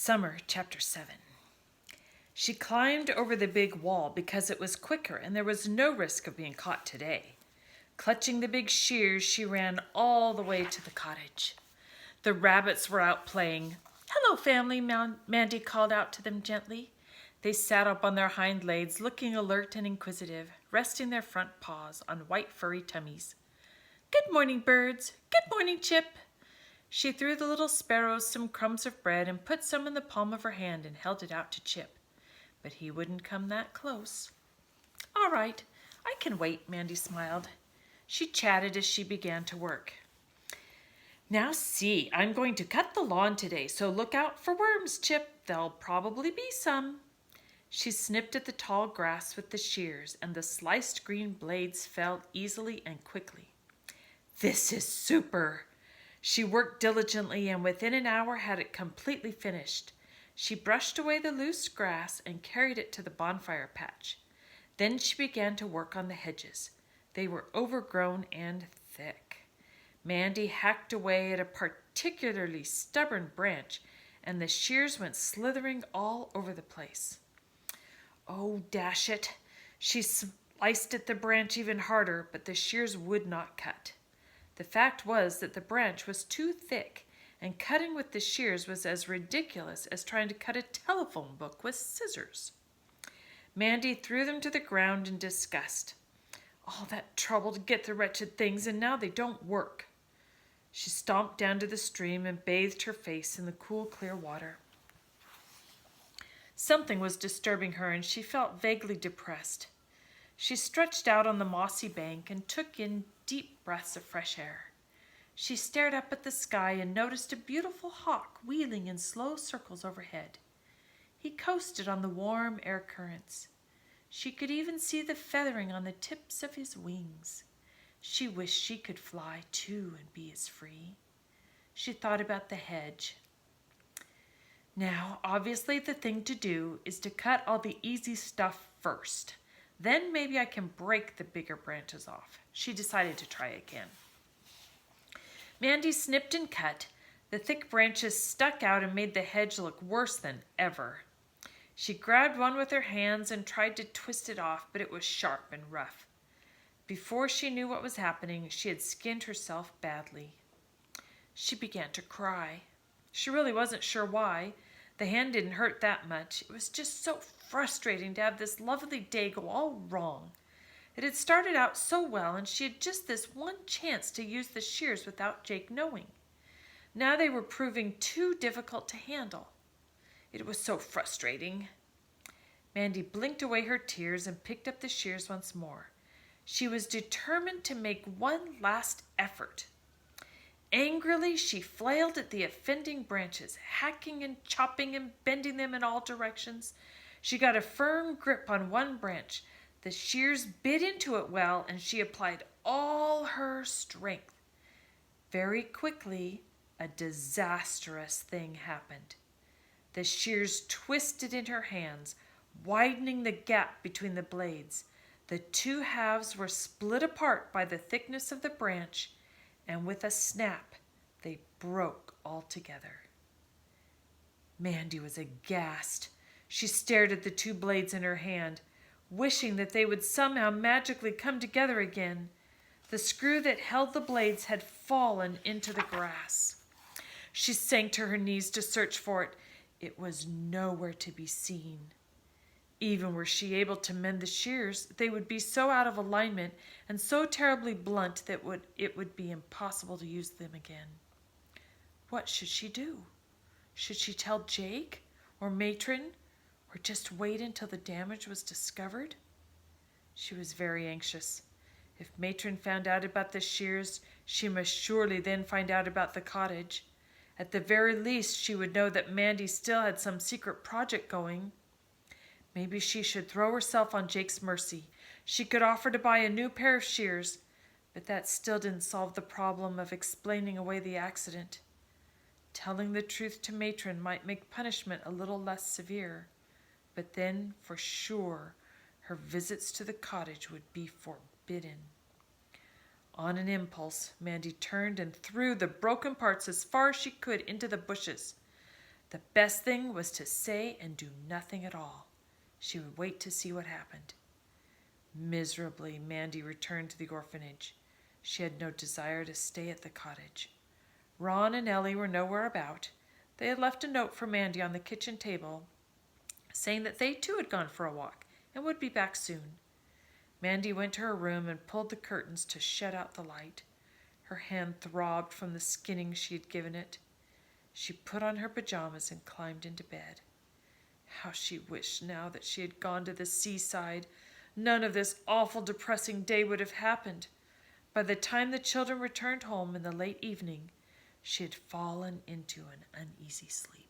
Mandy-Summer Chapter 7. She climbed over the big wall because it was quicker and there was no risk of being caught today. Clutching the big shears, she ran all the way to the cottage. The rabbits were out playing. "Hello, family," Mandy called out to them gently. They sat up on their hind legs, looking alert and inquisitive, resting their front paws on white furry tummies. "Good morning, birds. Good morning, Chip." She threw the little sparrows some crumbs of bread and put some in the palm of her hand and held it out to Chip. But he wouldn't come that close. "All right, I can wait," Mandy smiled. She chatted as she began to work. "Now see, I'm going to cut the lawn today, so look out for worms, Chip. There'll probably be some." She snipped at the tall grass with the shears, and the sliced green blades fell easily and quickly. "This is super!" She worked diligently and within an hour had it completely finished. She brushed away the loose grass and carried it to the bonfire patch. Then she began to work on the hedges. They were overgrown and thick. Mandy hacked away at a particularly stubborn branch, and the shears went slithering all over the place. "Oh, dash it!" She sliced at the branch even harder, but the shears would not cut. The fact was that the branch was too thick, and cutting with the shears was as ridiculous as trying to cut a telephone book with scissors. Mandy threw them to the ground in disgust. All that trouble to get the wretched things, and now they don't work. She stomped down to the stream and bathed her face in the cool, clear water. Something was disturbing her, and she felt vaguely depressed. She stretched out on the mossy bank and took in deep breaths of fresh air. She stared up at the sky and noticed a beautiful hawk wheeling in slow circles overhead. He coasted on the warm air currents. She could even see the feathering on the tips of his wings. She wished she could fly too and be as free. She thought about the hedge. Now, obviously the thing to do is to cut all the easy stuff first. Then maybe I can break the bigger branches off. She decided to try again. Mandy snipped and cut. The thick branches stuck out and made the hedge look worse than ever. She grabbed one with her hands and tried to twist it off, but it was sharp and rough. Before she knew what was happening, she had skinned herself badly. She began to cry. She really wasn't sure why. The hand didn't hurt that much. It was just so frustrating to have this lovely day go all wrong. It had started out so well, and she had just this one chance to use the shears without Jake knowing. Now they were proving too difficult to handle. It was so frustrating. Mandy blinked away her tears and picked up the shears once more. She was determined to make one last effort. Angrily, she flailed at the offending branches, hacking and chopping and bending them in all directions. She got a firm grip on one branch. The shears bit into it well, and she applied all her strength. Very quickly, a disastrous thing happened. The shears twisted in her hands, widening the gap between the blades. The two halves were split apart by the thickness of the branch, and with a snap, they broke altogether. Mandy was aghast. She stared at the two blades in her hand, wishing that they would somehow magically come together again. The screw that held the blades had fallen into the grass. She sank to her knees to search for it. It was nowhere to be seen. Even were she able to mend the shears, they would be so out of alignment and so terribly blunt that it would be impossible to use them again. What should she do? Should she tell Jake or Matron, or just wait until the damage was discovered? She was very anxious. If Matron found out about the shears, she must surely then find out about the cottage. At the very least, she would know that Mandy still had some secret project going. Maybe she should throw herself on Jake's mercy. She could offer to buy a new pair of shears, but that still didn't solve the problem of explaining away the accident. Telling the truth to Matron might make punishment a little less severe, but then, for sure, her visits to the cottage would be forbidden. On an impulse, Mandy turned and threw the broken parts as far as she could into the bushes. The best thing was to say and do nothing at all. She would wait to see what happened. Miserably, Mandy returned to the orphanage. She had no desire to stay at the cottage. Ron and Ellie were nowhere about. They had left a note for Mandy on the kitchen table, saying that they too had gone for a walk and would be back soon. Mandy went to her room and pulled the curtains to shut out the light. Her hand throbbed from the skinning she had given it. She put on her pajamas and climbed into bed. How she wished now that she had gone to the seaside. None of this awful, depressing day would have happened. By the time the children returned home in the late evening, she had fallen into an uneasy sleep.